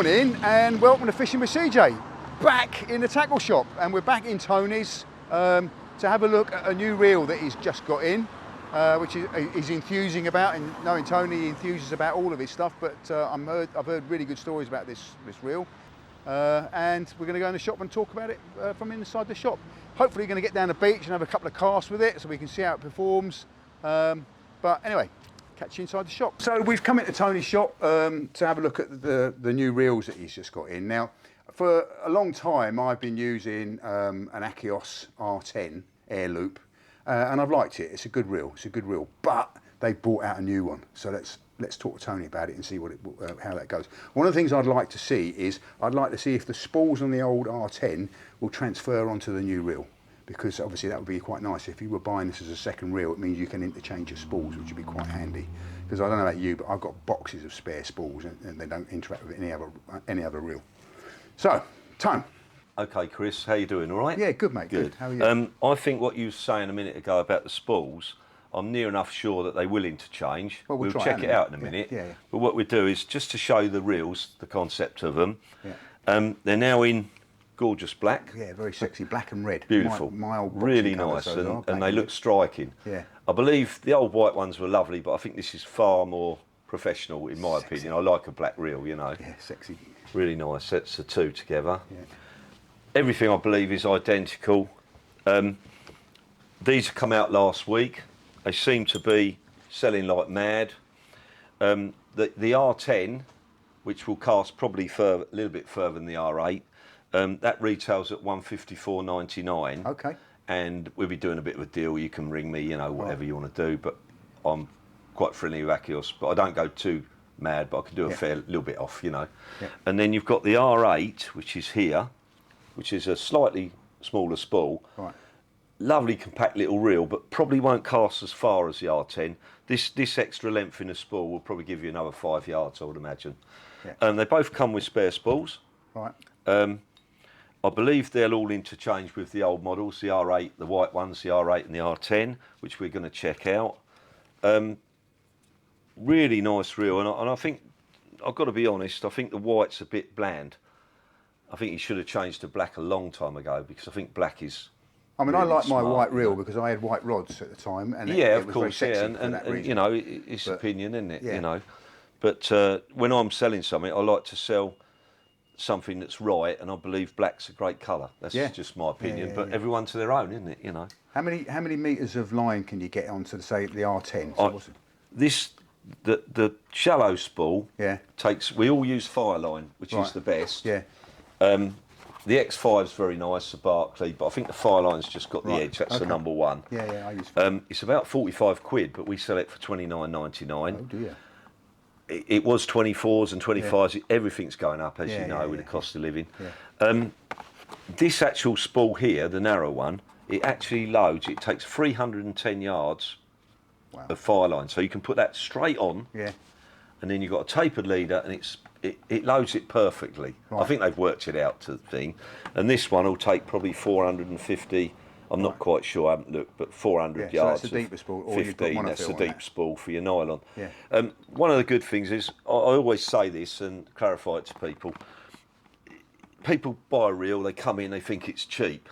morning and welcome to Fishing with CJ. Back in the tackle shop, and we're back in Tony's to have a look at a new reel that he's just got in, which he's enthusing about. And knowing Tony, he enthuses about all of his stuff, but I've heard really good stories about this reel. And we're going to go in the shop and talk about it from inside the shop. Hopefully we're going to get down the beach and have a couple of casts with it so we can see how it performs. But anyway, catch you inside the shop. So we've come into Tony's shop to have a look at the new reels that he's just got in. Now, for a long time I've been using an Akios R10 AIRLOOP, and I've liked it. It's a good reel. It's a good reel. But they brought out a new one. So let's talk to Tony about it and see how that goes. One of the things I'd like to see is if the spools on the old R10 will transfer onto the new reel, because obviously that would be quite nice. If you were buying this as a second reel, it means you can interchange your spools, which would be quite handy. Because I don't know about you, but I've got boxes of spare spools and they don't interact with any other reel. So, Tone. Okay, Chris, how you doing? All right? Yeah, good, mate. Good. How are you? I think what you were saying a minute ago about the spools, I'm near enough sure that they will interchange. Well, we'll check it out in a minute. Yeah. But what we do is just to show the reels, the concept of them. Yeah. They're now in gorgeous black. Yeah, very sexy, black and red. Beautiful. My old really nice, and they look striking. Yeah. I believe the old white ones were lovely, but I think this is far more professional in my opinion. I like a black reel, you know. Yeah, sexy. Really nice. Sets the two together. Yeah. Everything I believe is identical. These have come out last week. They seem to be selling like mad. The R10, which will cast probably a little bit further than the R8, that retails at $154.99. Okay. And we'll be doing a bit of a deal. You can ring me, you know, whatever you want to do. But I'm quite friendly with Akios, but I don't go too mad. But I can do a fair little bit off, you know. Yeah. And then you've got the R8, which is here, which is a slightly smaller spool. Right. Lovely Compact little reel, but probably won't cast as far as the R10. This extra length in the spool will probably give you another 5 yards, I would imagine. Yeah. They both come with spare spools. Right. I believe they'll all interchange with the old models, the R8, the white ones, the R8 and the R10, which we're going to check out. Really nice reel, and I think, I've got to be honest, I think the white's a bit bland. I think he should have changed to black a long time ago, because I think black is... I mean, really I like my smart, white reel you know? because I had white rods at the time, and yeah, it of was course, very sexy and you know, it's opinion, isn't it? Yeah. You know, but when I'm selling something, I like to sell something that's right, and I believe black's a great colour. That's just my opinion, but everyone to their own, isn't it? You know. How many meters of line can you get onto, say, the R10? The shallow spool takes. We all use fire line, which is the best. Yeah. The X5's very nice, the Barclay, but I think the fire line's just got the edge. That's the number one. Yeah, I use. It's about 45 quid, but we sell it for £29.99. Oh dear. It was 24s and 25s. Everything's going up, as you know, with the cost of living. Yeah. This actual spool here, the narrow one, it actually loads. It takes 310 yards of fire line, so you can put that straight on. Yeah. And then you've got a tapered leader, and it loads it perfectly. Right. I think they've worked it out to the thing. And this one will take probably 450. I'm not quite sure, I haven't looked, but 400 yards. So that's the deeper spool. 15, that's the deep spool for your nylon. Yeah. One of the good things is, I always say this and clarify it to people. People buy a reel, they come in, they think it's cheap.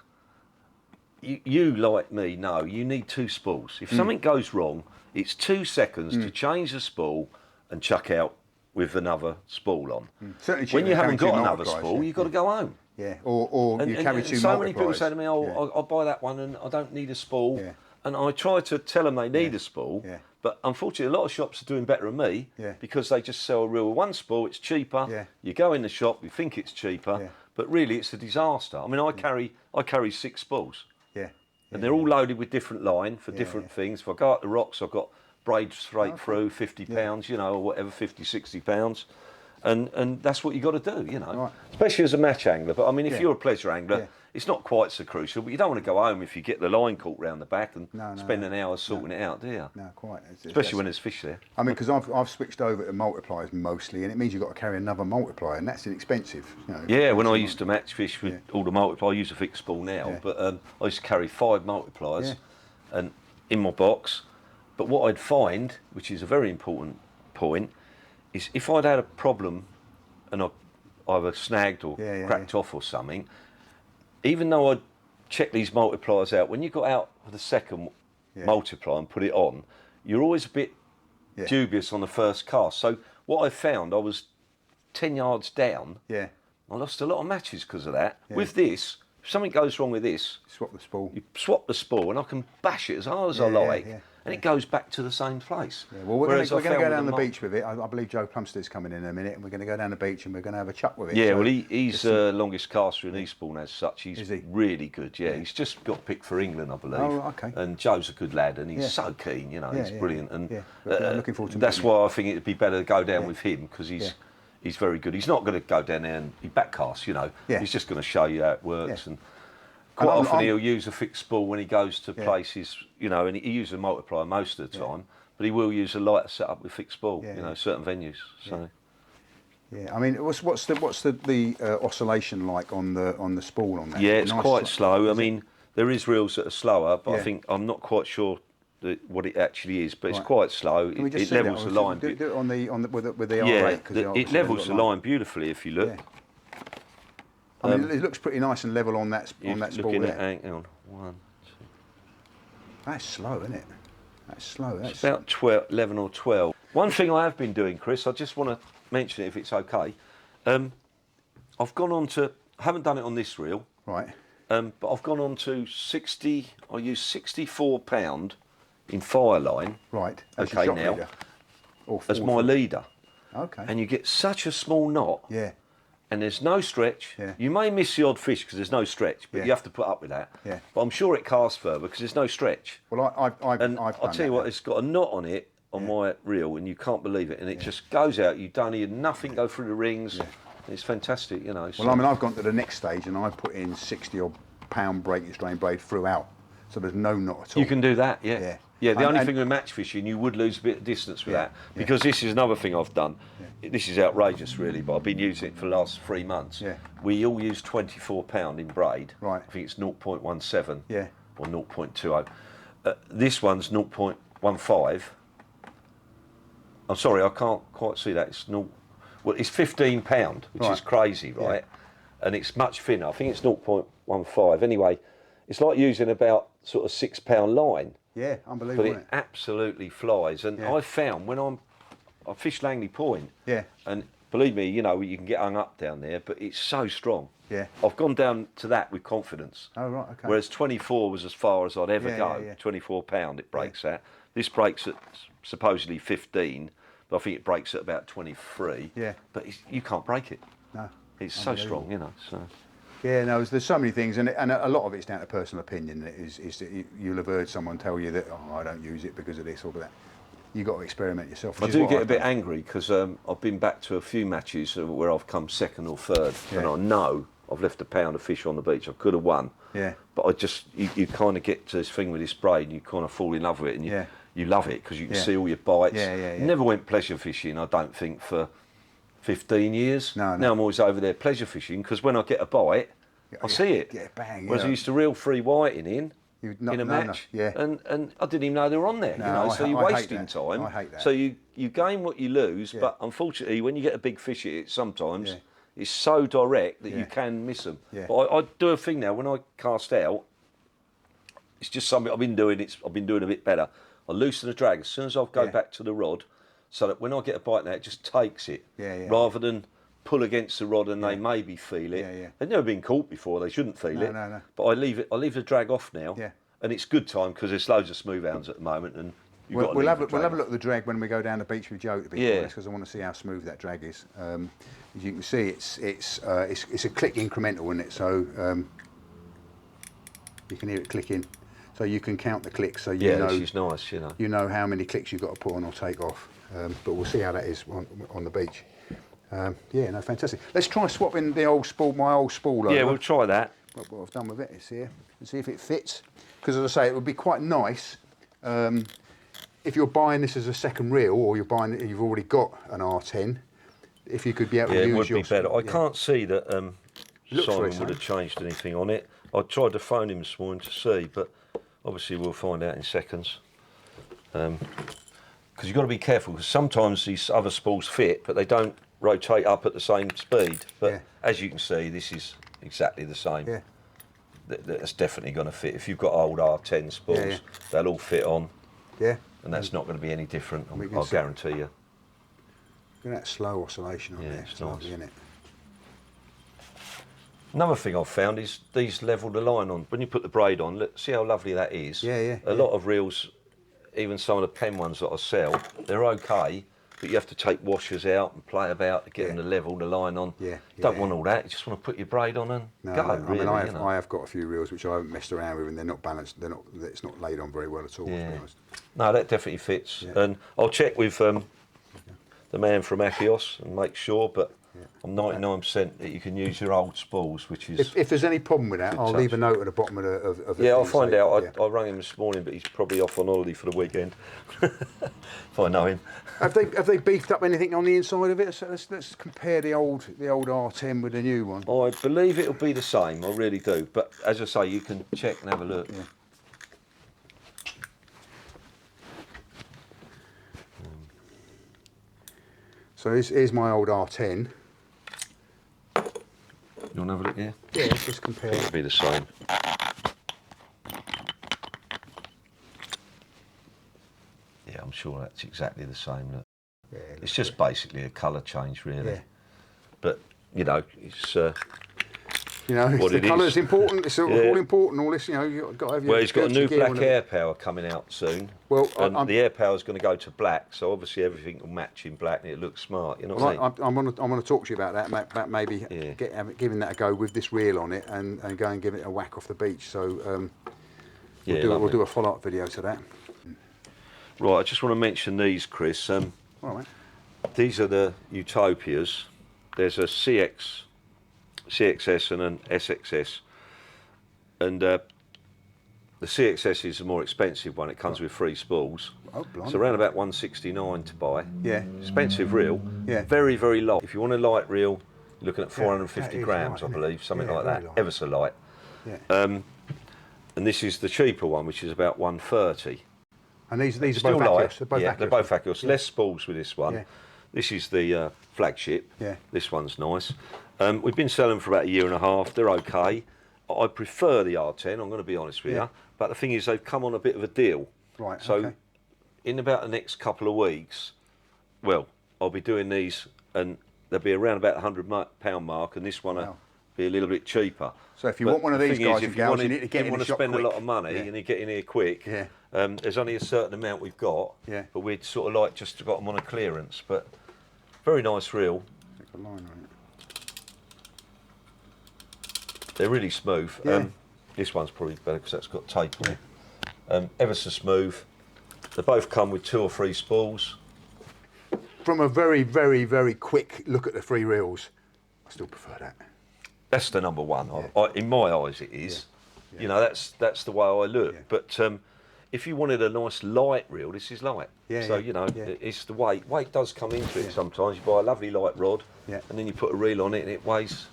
You like me, know you need two spools. If something goes wrong, it's 2 seconds to change the spool and chuck out with another spool on. Certainly when you haven't got another spool, you've got to go home. Yeah, or you carry two multipliers. So many people say to me, I'll buy that one and I don't need a spool. Yeah. And I try to tell them they need a spool, but unfortunately a lot of shops are doing better than me because they just sell a reel with one spool, it's cheaper. Yeah. You go in the shop, you think it's cheaper, but really it's a disaster. I mean, I carry 6 spools. Yeah. And they're all loaded with different line for different things. If I go up the rocks, I've got braid straight through, 50 pounds, you know, or whatever, 50, 60 pounds. And that's what you got to do, you know, especially as a match angler. But I mean, if you're a pleasure angler, it's not quite so crucial. But you don't want to go home if you get the line caught round the back and spend an hour sorting it out, do you? No, quite. Especially when there's fish there. I mean, because I've switched over to multipliers mostly, and it means you've got to carry another multiplier, and that's inexpensive. You know, yeah, when I used to match fish with all the multipliers, I use a fixed spool now, but I used to carry 5 multipliers and in my box. But what I'd find, which is a very important point, is if I'd had a problem and either snagged or cracked off or something. Even though I check these multipliers out, when you got out for the second multiplier and put it on, you're always a bit dubious on the first cast. So what I found, I was 10 yards down. Yeah. I lost a lot of matches because of that. Yeah. With this, if something goes wrong with this, swap the spool. You swap the spool, and I can bash it as hard as I like, and it goes back to the same place. Yeah. Well, we're going to go down the beach with it. I believe Joe Plumstead's coming in a minute, and we're going to go down the beach and we're going to have a chuck with it. Yeah, so well, he's the longest caster in Eastbourne as such. He's really good. Yeah, he's just got picked for England, I believe. Oh, okay. And Joe's a good lad, and he's so keen. You know, he's brilliant. And I'm looking forward to. That's why I think it'd be better to go down with him because he's very good. He's not going to go down there and he backcasts. You know, he's just going to show you how it works and. Quite often he'll use a fixed spool when he goes to places, you know, and he uses a multiplier most of the time, but he will use a lighter setup with fixed spool, you know, certain venues. So. Yeah, I mean, what's the oscillation like on the spool on that? Yeah, it's quite slow. I mean, there is reels that are slower, but I think I'm not quite sure what it actually is, but it's quite slow. It levels the line. Do it on the with the R8. Yeah, it levels the line beautifully if you look. Yeah. I mean, it looks pretty nice and level on that spool there. Hang on, 1, 2. That's slow, isn't it? That's slow. It's about 11 or 12. One thing I have been doing, Chris, I just want to mention it if it's okay. I've gone on to, I haven't done it on this reel. Right. But I've gone on to 60, I use 64 pound in fire line. Right. Okay, now. As my leader. Okay. And you get such a small knot. Yeah. And there's no stretch. Yeah. You may miss the odd fish because there's no stretch, but you have to put up with that. Yeah. But I'm sure it casts further because there's no stretch. Well, I'll tell you what, it's got a knot on it on my reel, and you can't believe it. And it just goes out. You don't hear nothing go through the rings. Yeah. It's fantastic, you know. Well, I mean, I've gone to the next stage, and I put in 60-odd pound breaking strain braid throughout, so there's no knot at all. You can do that, yeah. Yeah, the only thing with match fishing, you would lose a bit of distance with that, because this is another thing I've done. This is outrageous, really, but I've been using it for the last 3 months. Yeah. We all use 24 pound in braid. Right. I think it's 0.17 or 0.20. This one's 0.15. I'm sorry, I can't quite see that. It's 15 pound, which is crazy, right? Yeah. And it's much thinner. I think it's 0.15. Anyway, it's like using about sort of 6 pound line. Yeah, unbelievable. But it absolutely flies. And I found when I fish Langley Point. Yeah. And believe me, you know, you can get hung up down there, but it's so strong. Yeah. I've gone down to that with confidence. Oh, right, okay. Whereas 24 was as far as I'd ever go. Yeah. 24 pound, it breaks at. This breaks at supposedly 15, but I think it breaks at about 23. Yeah. But you can't break it. No. It's so strong, you know. So. Yeah, no, there's so many things, and a lot of it's down to personal opinion. Is that you'll have heard someone tell you that, oh, I don't use it because of this or that. You've got to experiment yourself. I do get a bit angry because I've been back to a few matches where I've come second or third, and I know I've left a pound of fish on the beach. I could have won. Yeah. But I just, you kind of get to this thing with this braid, and you kind of fall in love with it, and you love it because you can see all your bites. Never went pleasure fishing, I don't think, for 15 years. No. Now I'm always over there pleasure fishing because when I get a bite, I see it. Get a bang. Whereas I used to reel 3 whiting in a match, and I didn't even know they were on there. No, so you're wasting time. I hate that. So you gain what you lose, but unfortunately, when you get a big fish at it, sometimes it's so direct that you can miss them. Yeah. But I do a thing now when I cast out. It's just something I've been doing. I've been doing a bit better. I loosen the drag as soon as I go back to the rod, so that when I get a bite now, it just takes it rather than pull against the rod and they maybe feel it. They've never been caught before, they shouldn't feel it. No. But I leave the drag off now, and it's good time because there's loads of smooth hounds at the moment, and we'll have a look at the drag when we go down the beach with Joe, to be honest, because I want to see how smooth that drag is. As you can see, it's a click incremental, isn't it? So you can hear it clicking, so you can count the clicks. So you know, this is nice, you know. You know how many clicks you've got to put on or take off. But we'll see how that is on the beach. Fantastic. Let's try swapping my old spool over. Yeah, we'll try that. What I've done with it is here, and see if it fits. Because as I say, it would be quite nice if you're buying this as a second reel, or you've already got an R10. If you could be able to use it would be better. I can't see that Simon would have changed anything on it. I tried to phone him this morning to see, but obviously we'll find out in seconds. Because you've got to be careful, because sometimes these other spools fit, but they don't rotate up at the same speed. But as you can see, this is exactly the same. Yeah. That's definitely going to fit. If you've got old R10 spools, they'll all fit on. Yeah. And that's not going to be any different, I'll guarantee you. Look at that slow oscillation on there. It's nice. Lovely, isn't it? Another thing I've found is these level the line on. When you put the braid on, look, see how lovely that is. Yeah. A lot of reels, even some of the pen ones that I sell, they're okay, but you have to take washers out and play about to get them to level the line on. Yeah. You don't want all that. You just want to put your braid on and go. Really, I have got a few reels which I haven't messed around with, and they're not balanced. It's not laid on very well at all. To be honest. No, that definitely fits. And I'll check with the man from Akios and make sure, but I'm 99% that you can use your old spools, which is... If there's any problem with that, I'll leave a note at the bottom of the yeah, I'll find out. I rang him this morning, but he's probably off on holiday for the weekend, if I know him. Have they beefed up anything on the inside of it? So let's compare the old R10 with the new one. I believe it'll be the same, I really do. But as I say, you can check and have a look. Yeah. So here's my old R10. You want to have a look here? Yeah, let's just compare. It'll be the same. Yeah, I'm sure that's exactly the same. Look. Yeah, it's just basically a colour change, really. Yeah. But, you know, it's... the colour's important. It's all important. All this, you've got to have your. Well, he's got a new black air power coming out soon. Well, and the air power is going to go to black, so obviously everything will match in black, and it looks smart. You know what I mean? I'm going to talk to you about that. About maybe giving that a go with this reel on it, and go and give it a whack off the beach. So we'll do a follow-up video to that. Right, I just want to mention these, Chris. All right. These are the Utopias. There's a CXS and an SXS, and the CXS is the more expensive one. It comes with 3 spools. Oh, blimey. It's around about $169 to buy. Yeah. Expensive reel. Yeah. Very, very light. If you want a light reel, you're looking at 450 grams, light, I believe, something like that. Light. Ever so light. Yeah. And this is the cheaper one, which is about 130. And these are Still both light. Akios. They're both Akios. They're both Akios. Yeah. Less spools with this one. Yeah. This is the flagship. Yeah. This one's nice. We've been selling for about a year and a half. They're okay. I prefer the R10, I'm going to be honest with you. But the thing is, they've come on a bit of a deal. Right, so in about the next couple of weeks, well, I'll be doing these, and they'll be around about the £100 mark, and this one will be a little bit cheaper. So if you want one of these guys and gals, you need to get in the shop quick. If you want to spend a lot of money and you get in here quick, there's only a certain amount we've got, but we'd sort of like just got them on a clearance. But very nice reel. Stick a line on it. They're really smooth. This one's probably better because that's got tape on it. Ever so smooth. They both come with 2 or 3 spools. From a very, very, very quick look at the 3 reels, I still prefer that. That's the number one. In my eyes, it is. Yeah. You know, that's the way I look. But if you wanted a nice light reel, this is light. It's the weight. Weight does come into it sometimes. You buy a lovely light rod, and then you put a reel on it, and it weighs.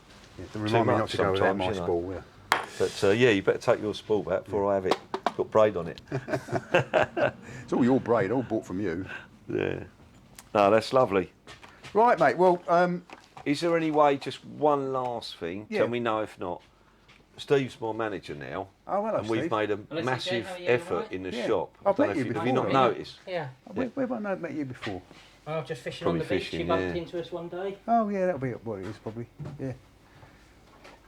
Remind me not to go without my spool. But you better take your spool back before I have it. Got braid on it. It's all your braid, all bought from you. Yeah. No, that's lovely. Right, mate. Well, is there any way? Just one last thing. Tell me no if not. Steve's my manager now. Oh, hello, and we've Steve. made a massive effort in the shop. I've met you before. Have you not noticed? Yeah. Where have I met you before? I was just fishing on the beach. She bumped into us one day. Oh yeah, that'll be what it is probably. Yeah.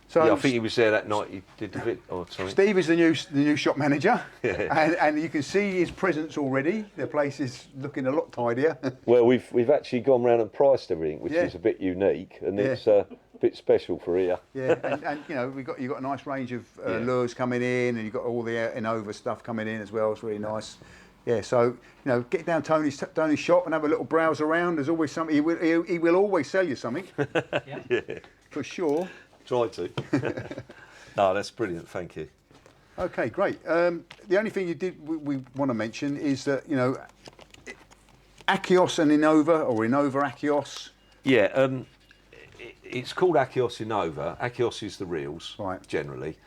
So I think he was there that night. He did the bit. Oh, sorry. Steve is the new shop manager, and you can see his presence already. The place is looking a lot tidier. Well, we've actually gone round and priced everything, which is a bit unique, and it's a bit special for here. Yeah, and you've got a nice range of lures coming in, and you've got all the Innova stuff coming in as well. It's really nice. Yeah, so get down Tony's shop and have a little browse around. There's always something. He will always sell you something. For sure. Try to. No, that's brilliant. Thank you. Okay, great. The only thing we want to mention is that Akios and Innova, or Innova Akios. Yeah, it's called Akios Innova. Akios is the reels, generally.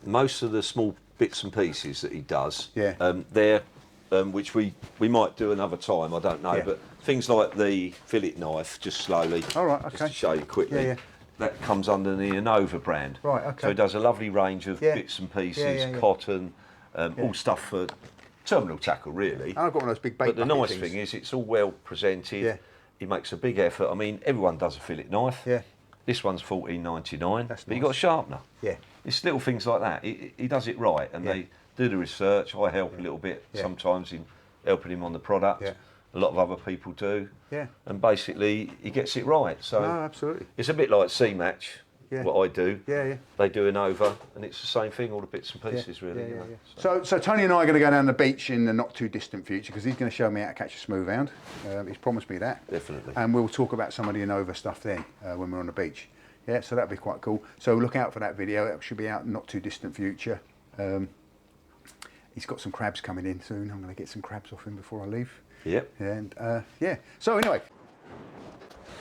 Most of the small bits and pieces that he does, they're which we might do another time, I don't know, but things like the fillet knife, just slowly, just to show you quickly, that comes under the Innova brand. Right, okay. So it does a lovely range of bits and pieces, cotton, all stuff for terminal tackle, really. And I've got one of those big bait But the nice things. thing is it's all well presented. He makes a big effort. I mean, everyone does a fillet knife. This one's $14.99, but you've got a sharpener. It's little things like that. He does it right, and they do the research. I help a little bit sometimes in helping him on the product. A lot of other people do. And basically, he gets it right. So absolutely. It's a bit like C-Match, what I do. They do Innova, and it's the same thing, all the bits and pieces, really. You know, So Tony and I are going to go down the beach in the not too distant future because he's going to show me how to catch a smooth hound. He's promised me that. Definitely. And we'll talk about some of the Innova stuff then when we're on the beach. Yeah, so that'd be quite cool. So look out for that video. It should be out in not too distant future. He's got some crabs coming in soon. I'm going to get some crabs off him before I leave. And so anyway,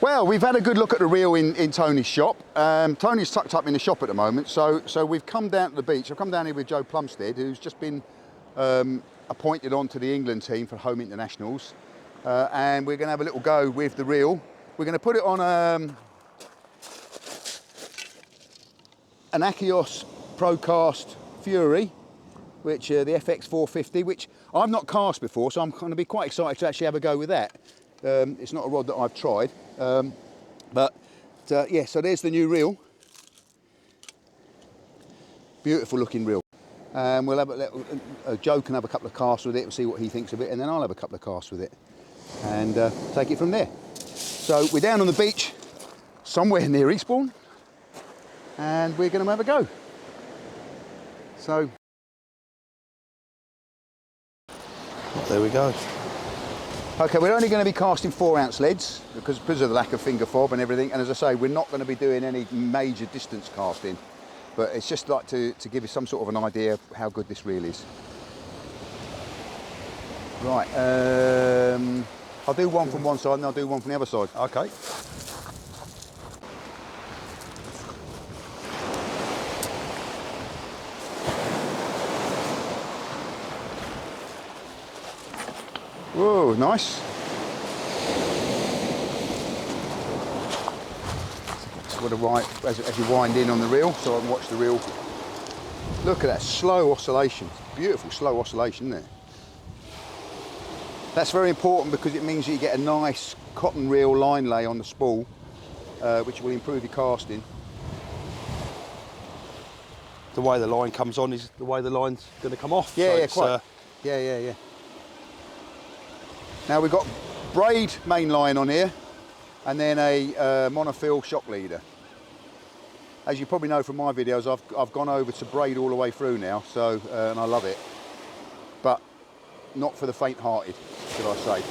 well, we've had a good look at the reel in Tony's shop. Tony's tucked up in the shop at the moment, so we've come down to the beach. I've come down here with Joe Plumstead, who's just been appointed onto the England team for home internationals, and we're going to have a little go with the reel. We're going to put it on an Akios Procast Fury, which the FX 450, which I've not cast before, so I'm going to be quite excited to actually have a go with that. It's not a rod that I've tried, but yeah, so there's the new reel. Beautiful looking reel. We'll have Joe can have a couple of casts with it and see what he thinks of it, and then I'll have a couple of casts with it and take it from there. So we're down on the beach somewhere near Eastbourne, and we're going to have a go. So there we go. Okay, we're only going to be casting 4-ounce leads because of the lack of finger fob and everything. And as I say, we're not going to be doing any major distance casting, but it's just like to give you some sort of an idea of how good this reel is. Right, I'll do one from one side and I'll do one from the other side. Okay. Whoa, nice. Sort of right as you wind in on the reel, so I can watch the reel. Look at that slow oscillation. Beautiful slow oscillation, isn't it? That's very important because it means you get a nice cotton reel line lay on the spool, which will improve your casting. The way the line comes on is the way the line's going to come off. Yeah, so quite. Yeah. Now we've got braid main line on here and then a monofill shock leader. As you probably know from my videos, I've gone over to braid all the way through now, so and I love it, but not for the faint-hearted, should I say.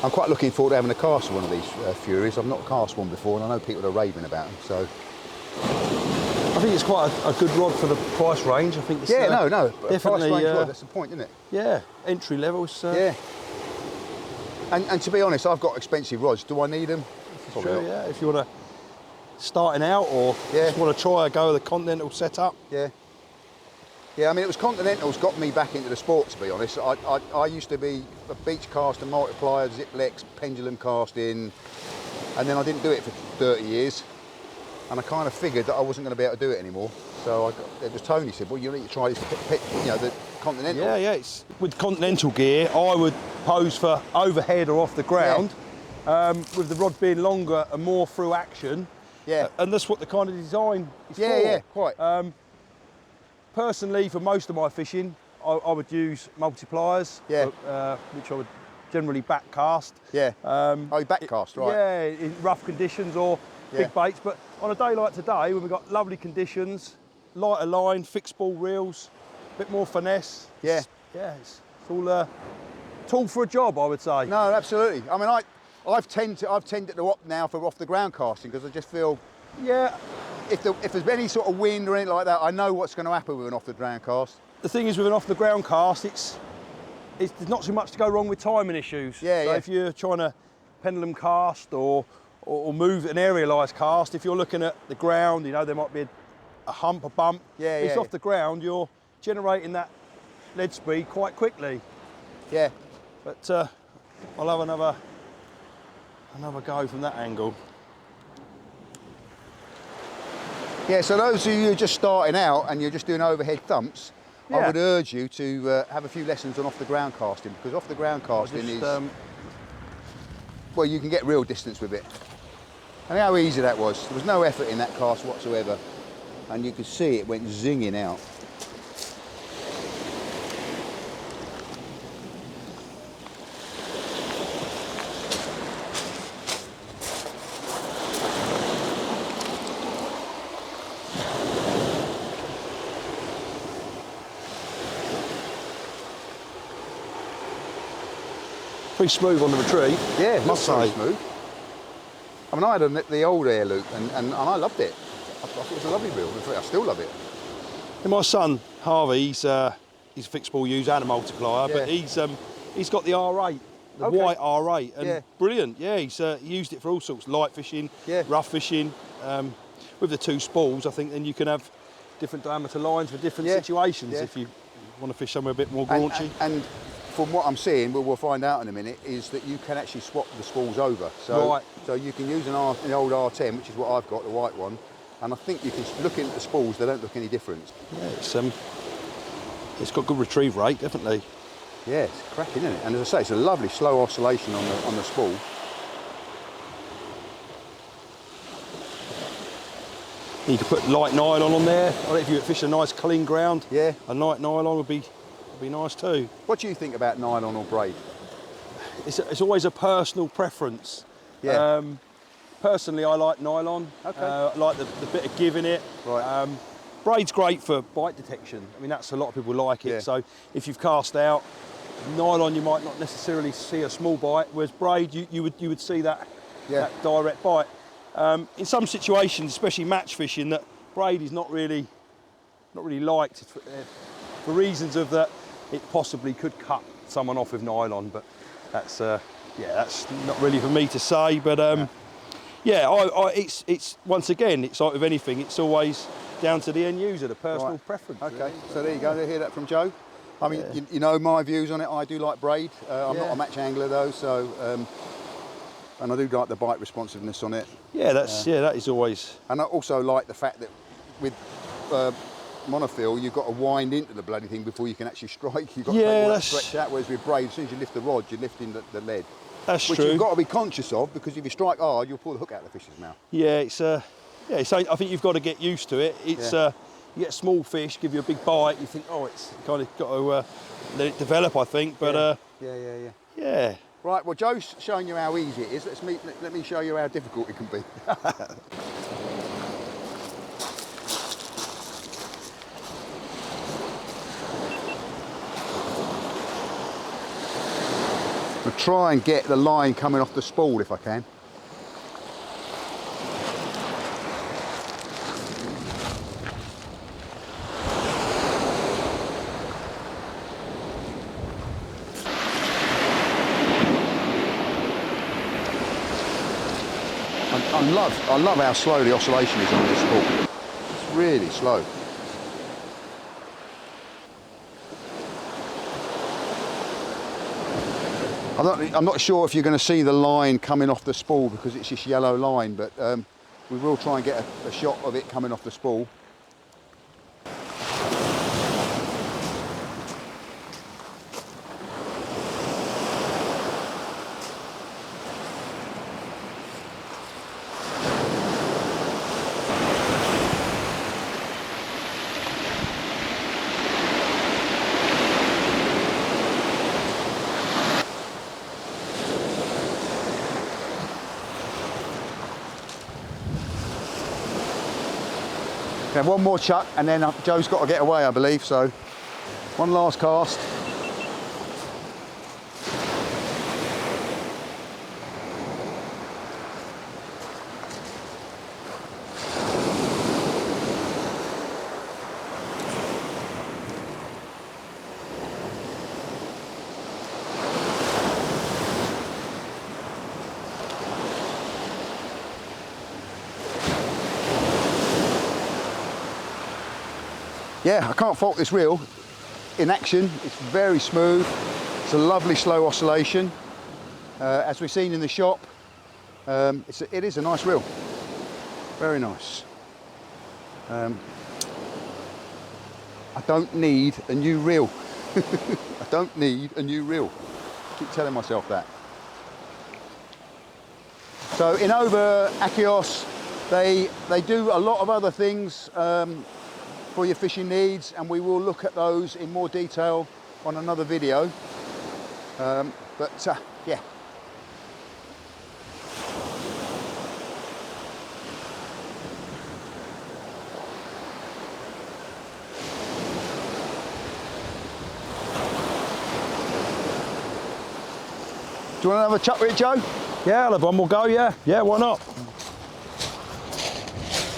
I'm quite looking forward to having a cast of one of these Furies. I've not cast one before, and I know people are raving about them. So I think it's quite a good rod for the price range. I think it's no, definitely price range rod, that's the point, isn't it? Yeah, entry levels. Yeah. And to be honest, I've got expensive rods. Do I need them? Probably True, not. yeah. If you want to starting out or just want to try a go with the Continental setup. Yeah, I mean, it was Continentals got me back into the sport, to be honest. I used to be a beach caster, multiplier, Ziplex, pendulum casting, and then I didn't do it for 30 years. And I kind of figured that I wasn't going to be able to do it anymore. So it was Tony said, well, you need to try this, the Continental. Yeah. With Continental gear, I would pose for overhead or off the ground, with the rod being longer and more through action. Yeah. And that's what the kind of design is for. Yeah, quite. Personally, for most of my fishing, I would use multipliers, which I would generally back cast. Yeah. You back cast, right? Yeah, in rough conditions or big baits. But on a day like today, when we've got lovely conditions, lighter line, fixed ball reels, a bit more finesse. It's all a tool for a job, I would say. No, absolutely. I mean, I've tended to opt now for off the ground casting because I just feel, if there's any sort of wind or anything like that, I know what's going to happen with an off the ground cast. The thing is, with an off the ground cast, there's not so much to go wrong with timing issues. Yeah, so yeah. if you're trying to pendulum cast or move an aerialised cast, if you're looking at the ground, you know, there might be a hump, a bump. Yeah, if it's yeah. off the ground, you're generating that lead speed quite quickly. Yeah. But I'll have another go from that angle. Yeah, so those of you who are just starting out and you're just doing overhead thumps, I Yeah. would urge you to have a few lessons on off the ground casting, because off the ground casting is, well, you can get real distance with it. And how easy that was. There was no effort in that cast whatsoever. And you could see it went zinging out. Pretty smooth on the retrieve. Yeah, not must so say. smooth. I mean, I had the old AIRLOOP and I loved it. I thought it was a lovely reel. I still love it. And my son Harvey, he's a fixed ball user and a multiplier, Yeah. but he's got the R8, the Okay. white R8, and Yeah. brilliant. Yeah, he's used it for all sorts, light fishing, Yeah. rough fishing. With the two spools, I think then you can have different diameter lines for different Yeah. situations Yeah. if you want to fish somewhere a bit more And, raunchy. and from what I'm seeing, we'll find out in a minute, is that you can actually swap the spools over. So, Right. so you can use an old R10, which is what I've got, the white one, and I think you can look at the spools, they don't look any different. Yeah, it's got good retrieve rate, definitely. Yeah, it's cracking, isn't it? And as I say, it's a lovely slow oscillation on the spool. You could put light nylon on there. Or if you fish a nice clean ground, Yeah. a light nylon would be nice too. What do you think about nylon or braid? It's always a personal preference. Yeah. Personally, I like nylon. Okay. I like the bit of give in it. Right. Braid's great for bite detection. I mean, that's a lot of people like it. Yeah. So if you've cast out nylon, you might not necessarily see a small bite, whereas braid, you would see that, Yeah. that direct bite. In some situations, especially match fishing, that braid is not really liked for reasons of that it possibly could cut someone off with nylon, but that's that's not really for me to say. But it's once again, it's like with anything, it's always down to the end user, the personal Right. preference. Okay, really. so there you go, hear that from Joe. I mean, Yeah. you know my views on it, I do like braid. I'm not Yeah. a match angler though, so, and I do like the bite responsiveness on it. Yeah, that is always. And I also like the fact that with monofill, you've got to wind into the bloody thing before you can actually strike. You've got to Yeah, take all that that's- stretch out, whereas with braid, as soon as you lift the rod, you're lifting the lead. That's Which true. you've got to be conscious of, because if you strike hard, you'll pull the hook out of the fish's mouth. Yeah, so I think you've got to get used to it. It's you get a small fish, give you a big bite, you think, oh, it's kind of got to let it develop, I think. But yeah. Right, well, Joe's showing you how easy it is. Let me show you how difficult it can be. I'll try and get the line coming off the spool if I can. I love how slow the oscillation is on this spool. It's really slow. I'm not sure if you're going to see the line coming off the spool because it's this yellow line, but we will try and get a shot of it coming off the spool. Okay, one more chuck and then Joe's got to get away, I believe, so one last cast. yeah, I can't fault this reel. In action, it's very smooth. It's a lovely slow oscillation. As we've seen in the shop, it is a nice reel. Very nice. I don't need a new reel. I don't need a new reel. I keep telling myself that. So in over Akios, they do a lot of other things for your fishing needs, and we will look at those in more detail on another video. Yeah. Do you want to have a chuck with it, Joe? Yeah, I'll have one more go, yeah. Yeah, why not?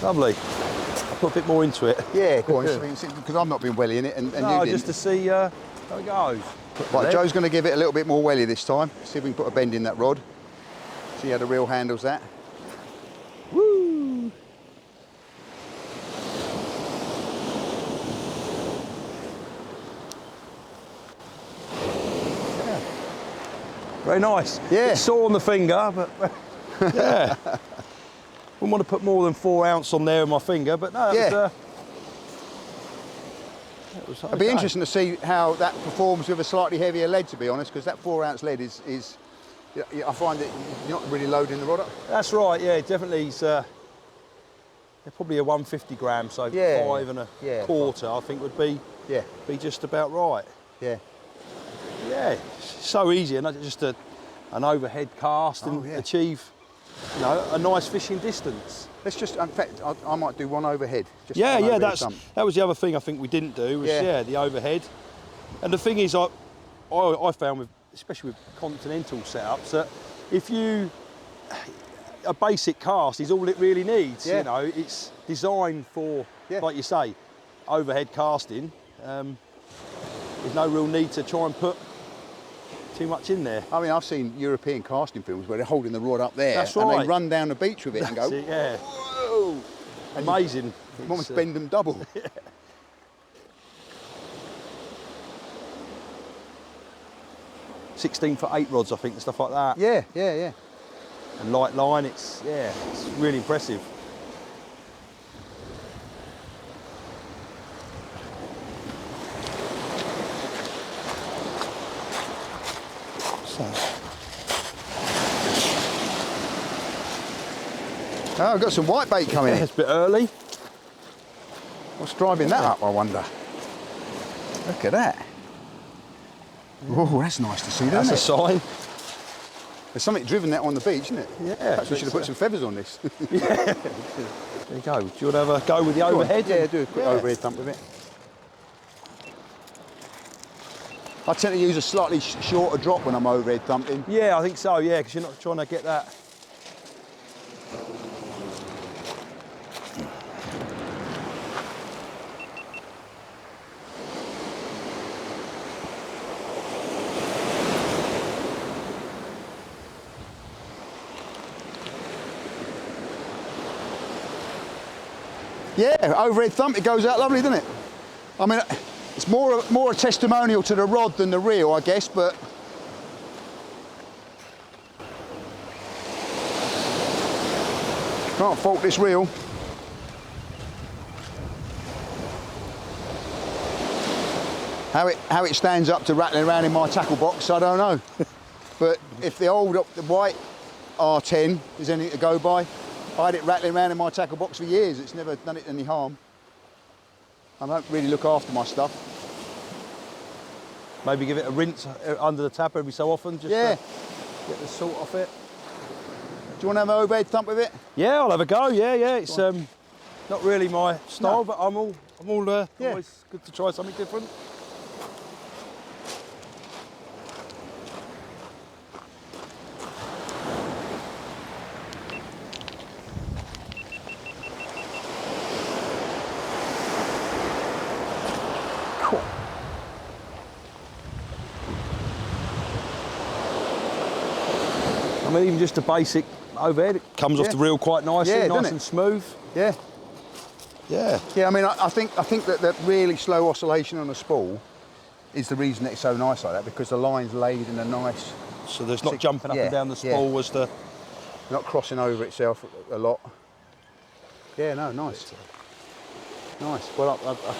Lovely. I'll put a bit more into it. Yeah, go on, because I've not been welly in it, and no, you didn't. just to see how it goes. Right, Joe's going to give it a little bit more welly this time. See if we can put a bend in that rod. See how the reel handles that. Woo! Yeah. Very nice. Yeah. It's sore on the finger, but yeah. Wouldn't want to put more than 4 ounce on there with my finger, but no, yeah. It was It'd be interesting to see how that performs with a slightly heavier lead, to be honest, because that 4 ounce lead is I find that you're not really loading the rod up. That's right, yeah, definitely. They're probably a 150 gram, so 5 and a quarter, I think would be just about right. Yeah. Yeah, it's so easy, and just an overhead cast and achieve, you know, a nice fishing distance. Let's just, in fact, I might do one overhead. Just that was the other thing I think we didn't do was the overhead. And the thing is, I found with, especially with continental setups, that if a basic cast is all it really needs. You know, it's designed for, like you say, overhead casting. There's no real need to try and put too much in there. I mean, I've seen European casting films where they're holding the rod up there and they run down the beach with it and go, whoa! Amazing. You almost bend them double. 16'8" rods, I think, and stuff like that. Yeah. And light line, it's really impressive. Oh, I've got some whitebait coming in. It's a bit early. What's driving that up, I wonder? Look at that. Oh, that's nice to see, That's a sign. There's something driven that on the beach, isn't it? Yeah. Perhaps we should have put some feathers on this. Yeah. There you go. Do you want to have a go with the overhead? Yeah, do a quick overhead thump with it. I tend to use a slightly shorter drop when I'm overhead thumping. Yeah, I think so, yeah, because you're not trying to get that. Yeah, overhead thump, it goes out lovely, doesn't it? I mean, it's more a testimonial to the rod than the reel, I guess, but can't fault this reel. How it stands up to rattling around in my tackle box, I don't know. But if the white R10 is anything to go by, I had it rattling around in my tackle box for years. It's never done it any harm. I don't really look after my stuff. Maybe give it a rinse under the tap every so often, just to get the salt off it. Do you want to have an overhead thump with it? Yeah, I'll have a go. Yeah. It's not really my style, but I'm all always good to try something different. I mean, even just a basic overhead, it comes off the reel quite nicely, nice and smooth. Yeah. Yeah. Yeah, I mean, I think that really slow oscillation on a spool is the reason that it's so nice like that, because the line's laid in a nice... So there's not jumping up and down the spool as the... Not crossing over itself a lot. Yeah, no, nice. Nice. Well,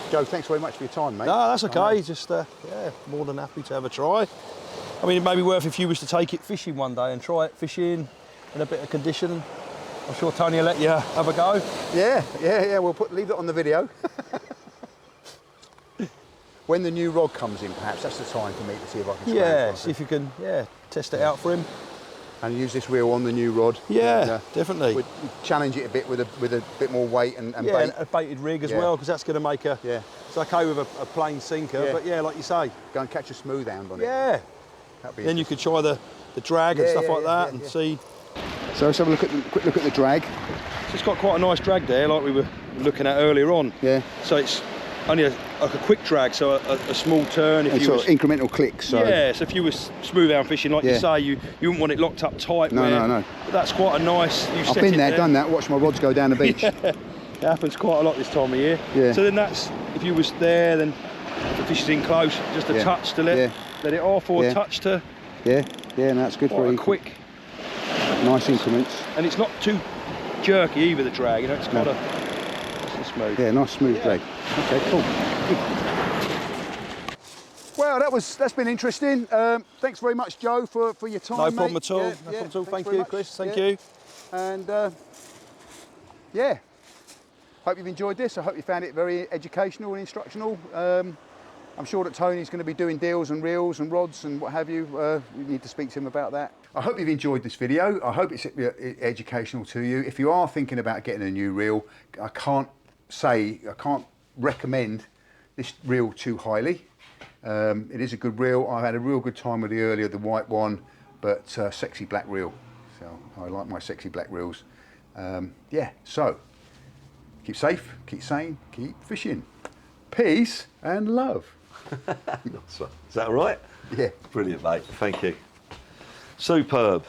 Joe, thanks very much for your time, mate. No, that's okay. Just, yeah, more than happy to have a try. I mean, it may be worth if you was to take it fishing one day and try it fishing in a bit of condition. I'm sure Tony will let you have a go. Yeah. We'll leave it on the video. When the new rod comes in, perhaps that's the time for me to see if I can. Yeah, see if you can. Yeah, test it out for him. And use this reel on the new rod. Yeah, definitely. We'd challenge it a bit with a bit more weight and bait. And a baited rig as well, because that's going to make a. Yeah. It's okay with a plain sinker, but yeah, like you say. Go and catch a smooth hound on it. Yeah. Then you could try the drag and stuff like that and see. So let's have a quick look at the drag. So it's got quite a nice drag there, like we were looking at earlier on. Yeah. So it's only like a quick drag, so a small turn. If you sort of incremental clicks. So. Yeah, so if you were smooth hound fishing, like you say, you wouldn't want it locked up tight. No. But that's quite a nice. I've been there, done that. Watched my rods go down the beach. Yeah, it happens quite a lot this time of year. Yeah. So then that's if you was there, then if the fish is in close, just a touch to let it off, or a touch to. Yeah, no, that's good for a quick. Nice increments. And it's not too jerky either, the drag, you know, it's got a smooth. Yeah, nice smooth drag. Okay, cool. Good. Well, that's been interesting. Thanks very much, Joe, for your time. No problem mate. at all. Yeah, no problem at all. Thank very you, much. Chris. Thank you. And yeah, hope you've enjoyed this. I hope you found it very educational and instructional. I'm sure that Tony's going to be doing deals and reels and rods and what have you. You need to speak to him about that. I hope you've enjoyed this video. I hope it's educational to you. If you are thinking about getting a new reel, I can't recommend this reel too highly. It is a good reel. I had a real good time with the white one, but sexy black reel. So I like my sexy black reels. Yeah, so keep safe, keep sane, keep fishing. Peace and love. Is that all right? Yeah. Brilliant, mate. Thank you. Superb.